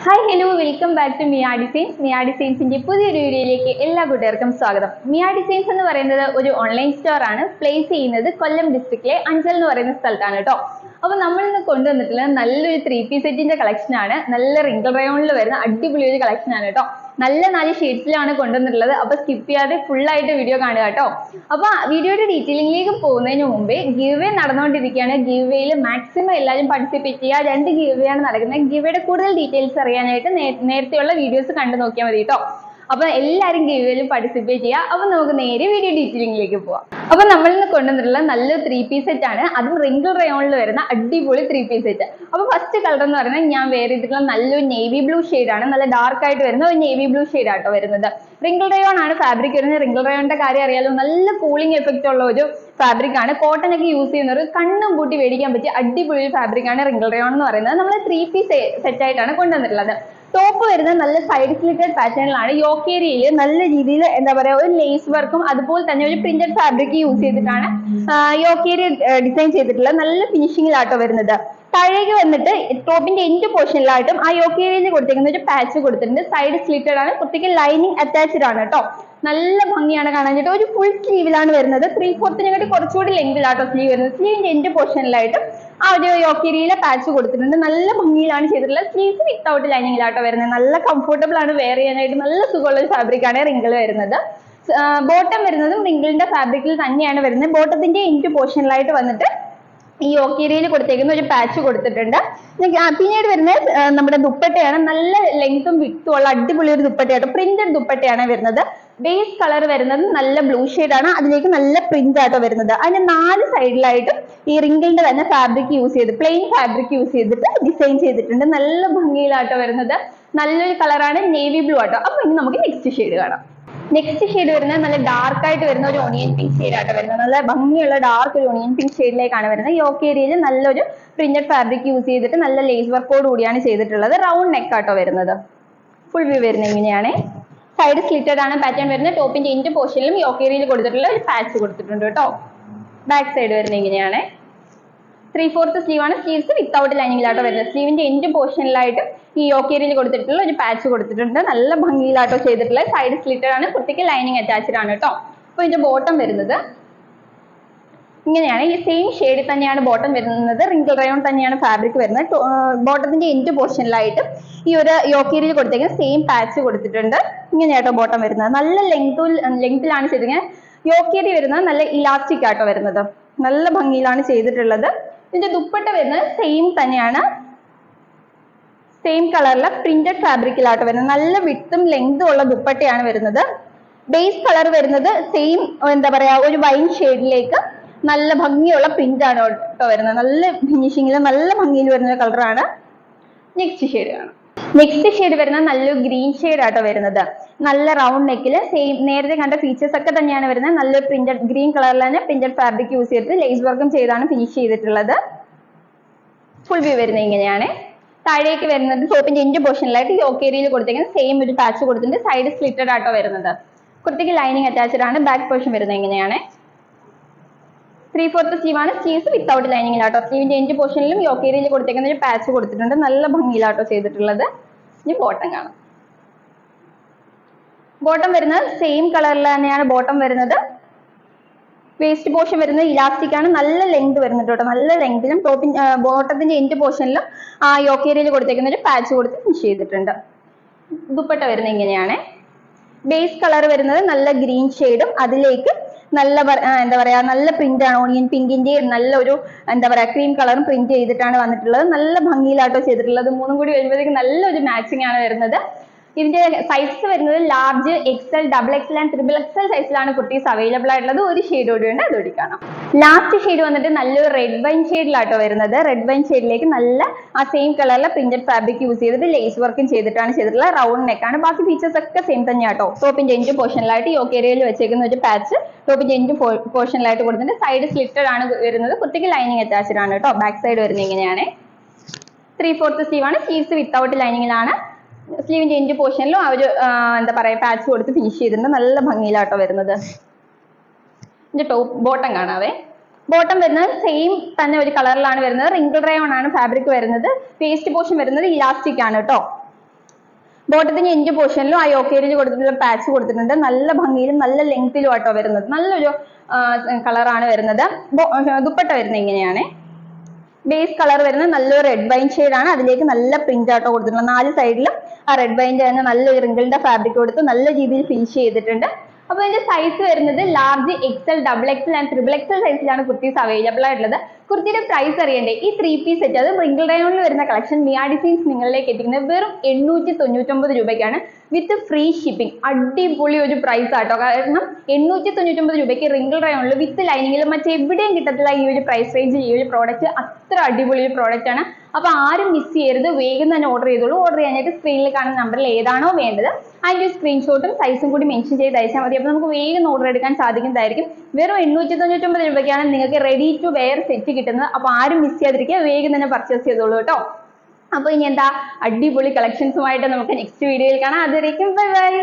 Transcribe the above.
Hi hello welcome back to Mia designs. Mia ഡിസൈൻസിന്റെ പുതിയൊരു വീഡിയോയിലേക്ക് എല്ലാ കൂട്ടുകാർക്കും സ്വാഗതം. മിയ ഡിസൈൻസ് എന്ന് പറയുന്നത് ഒരു ഓൺലൈൻ സ്റ്റോർ ആണ്. പ്ലേസ് ചെയ്യുന്നത് കൊല്ലം ഡിസ്ട്രിക്റ്റിലെ അഞ്ചൽ എന്ന് പറയുന്ന സ്ഥലത്താണ് കേട്ടോ. അപ്പൊ നമ്മൾ ഇന്ന് കൊണ്ടുവന്നിട്ടുള്ള നല്ലൊരു 3 പീസ് സെറ്റിന്റെ കളക്ഷൻ ആണ്. നല്ല റിങ്കിൾ റയോണിൽ വരുന്ന അടിപൊളി ഒരു കളക്ഷൻ ആണ് കേട്ടോ. നല്ല 4 ഷെയ്ഡ്സിലാണ് കൊണ്ടുവന്നിട്ടുള്ളത്. അപ്പൊ സ്കിപ്പ് ചെയ്യാതെ ഫുൾ ആയിട്ട് വീഡിയോ കാണുക കേട്ടോ. അപ്പൊ വീഡിയോയുടെ ഡീറ്റെയിലിംഗിലേക്ക് പോകുന്നതിന് മുമ്പേ ഗിവ് വേ നടന്നുകൊണ്ടിരിക്കുകയാണ്. ഗിവ് വേയിൽ മാക്സിമം എല്ലാവരും പാർട്ടിസിപ്പേറ്റ് ചെയ്യുക. 2 ഗിവ് വേ ആണ് നടക്കുന്നത്. ഗിവ് വേയുടെ കൂടുതൽ ഡീറ്റെയിൽസ് അറിയാനായിട്ട് നേരത്തെയുള്ള വീഡിയോസ് കണ്ടു നോക്കിയാൽ മതി കേട്ടോ. അപ്പൊ എല്ലാവരും ഗിവ് വേയിൽ പാർട്ടിസിപ്പേറ്റ് ചെയ്യുക. അപ്പൊ നമുക്ക് നേരെ വീഡിയോ ഡീറ്റെയിലിംഗിലേക്ക് പോവാം. അപ്പൊ നമ്മൾ ഇന്ന് കൊണ്ടുവന്നിട്ടുള്ള നല്ലൊരു 3 പീസ് സെറ്റ് ആണ്. അതും റിങ്കിൾ റയോണിൽ വരുന്ന അടിപൊളി 3 പീസ് സെറ്റ്. അപ്പൊ ഫസ്റ്റ് കളർ എന്ന് പറയുന്നത് ഞാൻ വെയർ ചെയ്തിട്ടുള്ള നല്ലൊരു നേവി ബ്ലൂ ആണ്. നല്ല ഡാർക്ക് ആയിട്ട് വരുന്ന ഒരു നേവി ബ്ലൂ ആട്ടോ വരുന്നത്. റിങ്കിൾ റയോൺ ആണ് ഫാബ്രിക് വരുന്നത്. റിങ്കിൾ റയോണിന്റെ കാര്യം അറിയാലോ, നല്ല കൂളിംഗ് എഫക്റ്റ് ഉള്ള ഒരു ഫാബ്രിക് ആണ്. കോട്ടൺ ഒക്കെ യൂസ് ചെയ്യുന്നവർ കണ്ണും കൂട്ടി മേടിക്കാൻ പറ്റിയ അടിപൊളി ഫാബ്രിക് ആണ് റിങ്കിൾ റയോൺ എന്ന് പറയുന്നത്. നമ്മൾ 3 പീസ് സെറ്റ് ആയിട്ടാണ് കൊണ്ടുവന്നിട്ടുള്ളത്. ടോപ്പ് വരുന്നത് നല്ല സൈഡ് സ്ലിറ്റഡ് പാറ്റേണിലാണ്. യോക്ക് ഏരിയയിൽ നല്ല രീതിയിൽ എന്താ പറയാ ഒരു ലേസ് വർക്കും അതുപോലെ തന്നെ ഒരു പ്രിന്റഡ് ഫാബ്രിക് യൂസ് ചെയ്തിട്ടാണ് യോക്ക് ഏരിയ ഡിസൈൻ ചെയ്തിട്ടുള്ളത്. നല്ല ഫിനിഷിംഗിലാട്ടോ വരുന്നത്. താഴേക്ക് വന്നിട്ട് ടോപ്പിന്റെ എൻഡ് പോർഷനിലായിട്ടും ആ യോക്ക് ഏരിയയിൽ കൊടുത്തിരിക്കുന്ന ഒരു പാച്ച് കൊടുത്തിട്ടുണ്ട്. സൈഡ് സ്ലിറ്റഡ് ആണ്. പുറത്തേക്ക് ലൈനിങ് അറ്റാച്ച്ഡ് ആണ് കേട്ടോ. നല്ല ഭംഗിയാണ് കാണാനായിട്ട്. ഒരു ഫുൾ സ്ലീവിലാണ് വരുന്നത്. 3/4 കുറച്ചുകൂടി ലെങ്തിലാട്ടോ സ്ലീവ് വരുന്നത്. സ്ലീവിന്റെ എൻഡ് പോർഷനിലായിട്ട് ആ ഒരു യോക്ക് ഏരിയയിലെ പാച്ച് കൊടുത്തിട്ടുണ്ട്. നല്ല ഭംഗിയിലാണ് ചെയ്തിട്ടുള്ളത്. സ്ലീവ്സ് വിത്തൗട്ട് ലൈനിങ്ങിലാട്ടോ വരുന്നത്. നല്ല കംഫർട്ടബിൾ ആണ് വെയർ ചെയ്യാനായിട്ട്. നല്ല സുഖമുള്ള ഒരു ഫാബ്രിക് ആണ് റിങ്കിൾ വരുന്നത്. ബോട്ടം വരുന്നതും റിങ്കിളിന്റെ ഫാബ്രിക്കിൽ തന്നെയാണ് വരുന്നത്. ബോട്ടത്തിന്റെ എൻഡ് പോർഷനിലായിട്ട് വന്നിട്ട് ഈ യോക്ക് ഏരിയയിൽ കൊടുത്തേക്കുന്ന ഒരു പാച്ച് കൊടുത്തിട്ടുണ്ട്. പിന്നീട് വരുന്നത് നമ്മുടെ ദുപ്പട്ടയാണ്. നല്ല ലെങ്ത്തും വിത്തും ഉള്ള അടിപൊളി ഒരു ദുപ്പട്ടയാട്ടോ. പ്രിന്റഡ് ദുപ്പട്ടയാണ് വരുന്നത്. ബേസ് കളർ വരുന്നത് നല്ല ബ്ലൂ ആണ്. അതിലേക്ക് നല്ല പ്രിന്റ് ആട്ടോ വരുന്നത്. അതിന്റെ 4 സൈഡിലായിട്ടും ഈ റിങ്കിളിന്റെ തന്നെ ഫാബ്രിക് യൂസ് ചെയ്ത് പ്ലെയിൻ ഫാബ്രിക് യൂസ് ചെയ്തിട്ട് ഡിസൈൻ ചെയ്തിട്ടുണ്ട്. നല്ല ഭംഗിയിലാട്ടോ വരുന്നത്. നല്ലൊരു കളറാണ്, നേവി ബ്ലൂ ആട്ടോ. അപ്പൊ ഇനി നമുക്ക് നെക്സ്റ്റ് ഷെയ്ഡ് കാണാം. നെക്സ്റ്റ് ഷെയ്ഡ് വരുന്നത് നല്ല ഡാർക്ക് ആയിട്ട് വരുന്ന ഒരു ഓണിയൻ പിങ്ക് ഷെയ്ഡായിട്ട് വരുന്നത്. നല്ല ഭംഗിയുള്ള ഡാർക്ക് ഒരു ഓണിയൻ പിങ്ക് ഷെയ്ഡിലേക്കാണ് വരുന്നത്. യോക്ക് ഏരിയയിൽ നല്ലൊരു പ്രിന്റഡ് ഫാബ്രിക് യൂസ് ചെയ്തിട്ട് നല്ല ലേസ് വർക്കോട് കൂടിയാണ് ചെയ്തിട്ടുള്ളത്. റൗണ്ട് നെക്ക് ആട്ടോ വരുന്നത്. ഫുൾ വ്യൂ വരുന്നത് ഇങ്ങനെയാണ്. സൈഡ് സ്ലിറ്റഡ് ആണ് പാറ്റേൺ വരുന്നത്. ടോപ്പിന്റെ എൻഡ് പോർഷനിലും യോക്ക് ഏരിയയിൽ കൊടുത്തിട്ടുള്ള ഒരു പാച്ച് കൊടുത്തിട്ടുണ്ട് കേട്ടോ. ബാക്ക് സൈഡ് വരുന്നത് ഇങ്ങനെയാണ്. 3/4 സ്ലീവ് ആണ്. സ്ലീവ്സ് വിത്തൗട്ട് ലൈനിങ്ങിലാട്ടോ വരുന്നത്. സ്ലീവിന്റെ എൻഡ് പോർഷനിലായിട്ട് ഈ യോക്ക് ഏരിയയിൽ കൊടുത്തിട്ടുള്ള ഒരു പാച്ച് കൊടുത്തിട്ടുണ്ട്. നല്ല ഭംഗിയിലാട്ടോ ചെയ്തിട്ടുള്ളത്. സൈഡ് സ്ലിറ്റഡ് ആണ്. പുറത്തേക്ക് ലൈനിങ് അറ്റാച്ച്ഡ് ആണ് കേട്ടോ. അപ്പൊ ഇതിന്റെ ബോട്ടം വരുന്നത് ഇങ്ങനെയാണ്. ഈ സെയിം ഷെയ്ഡിൽ തന്നെയാണ് ബോട്ടം വരുന്നത്. റിങ്കിൾ റയോൺ തന്നെയാണ് ഫാബ്രിക് വരുന്നത്. ബോട്ടത്തിന്റെ എൻഡ് പോർഷനിലായിട്ട് ഈ ഒരു യോക്ക് ഏരിയയിൽ കൊടുത്തേക്കുന്ന സെയിം പാച്ച് കൊടുത്തിട്ടുണ്ട്. ഇങ്ങനെയാട്ടോ ബോട്ടം വരുന്നത്. നല്ല ലെങ്തിലാണ് ചെയ്തിരിക്കുന്നത്. യോക്ക് ഏരിയ വരുന്നത് നല്ല ഇലാസ്റ്റിക് ആട്ടോ വരുന്നത്. നല്ല ഭംഗിയിലാണ് ചെയ്തിട്ടുള്ളത്. ഇതിന്റെ ദുപ്പട്ട വരുന്നത് സെയിം തന്നെയാണ്. സെയിം കളറിലെ പ്രിന്റഡ് ഫാബ്രിക്കിലാട്ടോ വരുന്നത്. നല്ല വിട്ടും ലെങ്തും ഉള്ള ദുപ്പട്ടയാണ് വരുന്നത്. ബേസ് കളർ വരുന്നത് സെയിം എന്താ പറയാ ഒരു വൈൻ ഷെയ്ഡിലേക്ക് നല്ല ഭംഗിയുള്ള പ്രിന്റ് ആണ് കേട്ടോ വരുന്നത്. നല്ല ഫിനിഷിങ്ങിൽ നല്ല ഭംഗിയിൽ വരുന്ന കളറാണ്. നെക്സ്റ്റ് ഷെയ്ഡ് കാണാം. നെക്സ്റ്റ് ഷെയ്ഡ് വരുന്നത് നല്ലൊരു ഗ്രീൻ ഷെയ്ഡ് ആട്ടോ വരുന്നത്. നല്ല റൗണ്ട് നെക്കിൽ സെയിം നേരത്തെ കണ്ട ഫീച്ചേഴ്സ് ഒക്കെ തന്നെയാണ് വരുന്നത്. നല്ലൊരു പ്രിന്റഡ് ഗ്രീൻ കളറിൽ തന്നെ പ്രിന്റഡ് ഫാബ്രിക് യൂസ് ചെയ്തിട്ട് ലേസ് വർക്കും ചെയ്താണ് ഫിനിഷ് ചെയ്തിട്ടുള്ളത്. ഫുൾ വ്യൂ വരുന്നത് ഇങ്ങനെയാണ്. താഴേക്ക് വരുന്നത് ടോപ്പിന്റെ എൻഡ് പോർഷനിലായിട്ട് യോക്ക് ഏരിയയിൽ കൊടുത്തേക്കുന്ന സെയിം ഒരു പാച്ച് കൊടുത്തിട്ടുണ്ട്. സൈഡ് സ്ലിറ്റഡ് ആട്ടോ വരുന്നത്. കുർത്തിക്ക് ലൈനിങ് അറ്റാച്ച്ഡ് ആണ്. ബാക്ക് പോർഷൻ വരുന്നത് ഇങ്ങനെയാണ്. 3/4 സ്ലീവ് ആണ്. സ്ലീവ്സ് വിത്തൗട്ട് ലൈനിങ്ങിലാട്ടോ. സ്ലീവിന്റെ എൻഡ് പോർഷനിലും യോക്ക് ഏരിയയിൽ കൊടുത്തേക്കുന്ന ഒരു പാച്ച് കൊടുത്തിട്ടുണ്ട്. നല്ല ഭംഗിയിലാട്ടോ ചെയ്തിട്ടുള്ളത്. ഇനി ബോട്ടം കാണാം. ബോട്ടം വരുന്നത് സെയിം കളറിൽ തന്നെയാണ് ബോട്ടം വരുന്നത്. വേസ്റ്റ് പോർഷൻ വരുന്നത് ഇലാസ്റ്റിക് ആണ്. നല്ല ലെങ്ത് വരുന്നുണ്ട് കേട്ടോ. നല്ല ലെങ്തിലും ബോട്ടത്തിന്റെ എൻഡ് പോർഷനിലും ആ യോക്ക് ഏരിയയിൽ കൊടുത്തേക്കുന്ന ഒരു പാച്ച് കൊടുത്ത് ഫിനിഷ് ചെയ്തിട്ടുണ്ട്. ദുപ്പട്ട വരുന്നത് ഇങ്ങനെയാണ്. ബേസ് കളർ വരുന്നത് നല്ല ഗ്രീൻ ഷെയ്ഡും അതിലേക്ക് നല്ല എന്താ പറയാ നല്ല പ്രിന്റ് ആണ്. ഓണിയൻ പിങ്കിന്റെ നല്ലൊരു എന്താ പറയാ ക്രീം കളറും പ്രിന്റ് ചെയ്തിട്ടാണ് വന്നിട്ടുള്ളത്. നല്ല ഭംഗിയിലാട്ടോ ചെയ്തിട്ടുള്ളത്. മൂന്നും കൂടി വരുമ്പോഴത്തേക്ക് നല്ലൊരു മാച്ചിങ് ആണ് വരുന്നത്. ഇതിന്റെ സൈസ് വരുന്നത് large, XL, XXL and XXL സൈസിലാണ് കുർത്തീസ് അവൈലബിൾ ആയിട്ടുള്ളത്. ഒരു ഷെയ്ഡ് കൂടി ഉണ്ട്, അതോടി കാണാം. ലാസ്റ്റ് ഷെയ്ഡ് വന്നിട്ട് നല്ലൊരു റെഡ് വൈൻ ഷെയ്ഡിലാട്ടോ വരുന്നത്. റെഡ് വൈൻ ഷെയ്ഡിലേക്ക് നല്ല ആ സെയിം കളറിലെ പ്രിന്റഡ് ഫാബ്രിക് യൂസ് ചെയ്തിട്ട് ലേസ് വർക്കും ചെയ്തിട്ടാണ് ചെയ്തിട്ടുള്ളത്. റൗണ്ട് നെക്കാണ്. ബാക്കി ഫീച്ചേഴ്സ് ഒക്കെ സെയിം തന്നെയാട്ടോ. ടോപ്പിന്റെ എൻഡ് പോർഷനിലായിട്ട് യോക്ക് ഏരിയയിൽ വെച്ചേക്കുന്ന ഒരു പാച്ച് ടോപ്പിന്റെ എൻഡ് പോർഷനിലായിട്ട് കൊടുത്തിട്ടുണ്ട്. സൈഡ് സ്ലിറ്റഡ് ആണ് വരുന്നത്. കുർത്തിക്ക് ലൈനിങ് അറ്റാച്ച്ഡ് ആണ് കേട്ടോ. ബാക്ക് സൈഡ് വരുന്നത് ഇങ്ങനെയാണ്. 3/4 സ്ലീവ് ആണ്. സ്ലീവ്സ് വിത്തൗട്ട് ലൈനിങ്ങിലാണ്. സ്ലീവിന്റെ എൻഡ് പോർഷനിലും ആ ഒരു എന്താ പറയാ പാച്ച് കൊടുത്ത് ഫിനിഷ് ചെയ്തിട്ടുണ്ട്. നല്ല ഭംഗിയിലാട്ടോ വരുന്നത്. ഇതിന്റെ ബോട്ടം കാണാവേ. ബോട്ടം വരുന്നത് സെയിം തന്നെ ഒരു കളറിലാണ് വരുന്നത്. റിങ്കിൾ റയോൺ ആണ് ഫാബ്രിക് വരുന്നത്. വേസ്റ്റ് പോർഷൻ വരുന്നത് ഇലാസ്റ്റിക് ആണ് കേട്ടോ. ബോട്ടത്തിന്റെ എൻഡ് പോർഷനിലും ആ യോക്കേരിൽ കൊടുത്തിട്ടുള്ള പാച്ച് കൊടുത്തിട്ടുണ്ട്. നല്ല ഭംഗിയിലും നല്ല ലെങ്തിലും ആട്ടോ വരുന്നത്. നല്ലൊരു കളറാണ് വരുന്നത്. ദുപ്പട്ട വരുന്നത് ഇങ്ങനെയാണ്. ബേസ് കളർ വരുന്നത് നല്ലൊരു റെഡ് വൈൻ ആണ്. അതിലേക്ക് നല്ല പ്രിന്റ് ആട്ടോ കൊടുത്തിട്ടുണ്ട്. 4 സൈഡിലും ആ റെഡ് വൈൻ്റെ തന്നെ നല്ലൊരു റിങ്കിളിന്റെ ഫാബ്രിക് കൊടുത്ത് നല്ല രീതിയിൽ ഫിനിഷ് ചെയ്തിട്ടുണ്ട്. അപ്പൊ ഇതിന്റെ സൈസ് വരുന്നത് large, XL, double XL and triple XL സൈസിലാണ് കുർത്തീസ് അവൈലബിൾ ആയിട്ടുള്ളത്. കുർത്തിയുടെ പ്രൈസ് അറിയണ്ടേ? ഈ 3 പീസ് സെറ്റ്, അത് റിങ്കിൾ റയോണിൽ വരുന്ന കളക്ഷൻ മിയ ഡിസൈൻസ് നിങ്ങളിലേക്ക് എത്തിക്കുന്നത് വെറും 899 രൂപയ്ക്കാണ് വിത്ത് ഫ്രീ ഷിപ്പിംഗ്. അടിപൊളി ഒരു പ്രൈസ് ആട്ടോ. കാരണം 899 രൂപയ്ക്ക് റിങ്കിൾ റയോണിൽ വിത്ത് ലൈനിങ്ങിലും മറ്റെവിടെയും കിട്ടത്തില്ല ഈ ഒരു പ്രൈസ് റേഞ്ചിൽ ഈ ഒരു പ്രോഡക്റ്റ്. അത്ര അടിപൊളി ഒരു പ്രോഡക്റ്റ് ആണ്. അപ്പൊ ആരും മിസ് ചെയ്യരുത്, വേഗം തന്നെ ഓർഡർ ചെയ്തോളൂ. ഓർഡർ ചെയ്യാനായിട്ട് സ്ക്രീനിൽ കാണുന്ന നമ്പറിൽ ഏതാണോ വേണ്ടത് അതിന്റെ സ്ക്രീൻഷോട്ടും സൈസും കൂടി മെൻഷൻ ചെയ്ത് അയച്ചാൽ മതി. അപ്പൊ നമുക്ക് വേഗം ഓർഡർ എടുക്കാൻ സാധിക്കുന്നതായിരിക്കും. വെറും 899 രൂപയ്ക്കാണ് നിങ്ങൾക്ക് റെഡി ടു വെയർ സെറ്റ് കിട്ടുന്നത്. അപ്പൊ ആരും മിസ് ചെയ്യാതിരിക്കുക, വേഗം തന്നെ പർച്ചേസ് ചെയ്തോളൂ കേട്ടോ. അപ്പൊ ഇനി എന്താ, അടിപൊളി കളക്ഷൻസുമായിട്ട് നമുക്ക് നെക്സ്റ്റ് വീഡിയോയിൽ കാണാം. അതുവരേക്കും ബൈ ബൈ.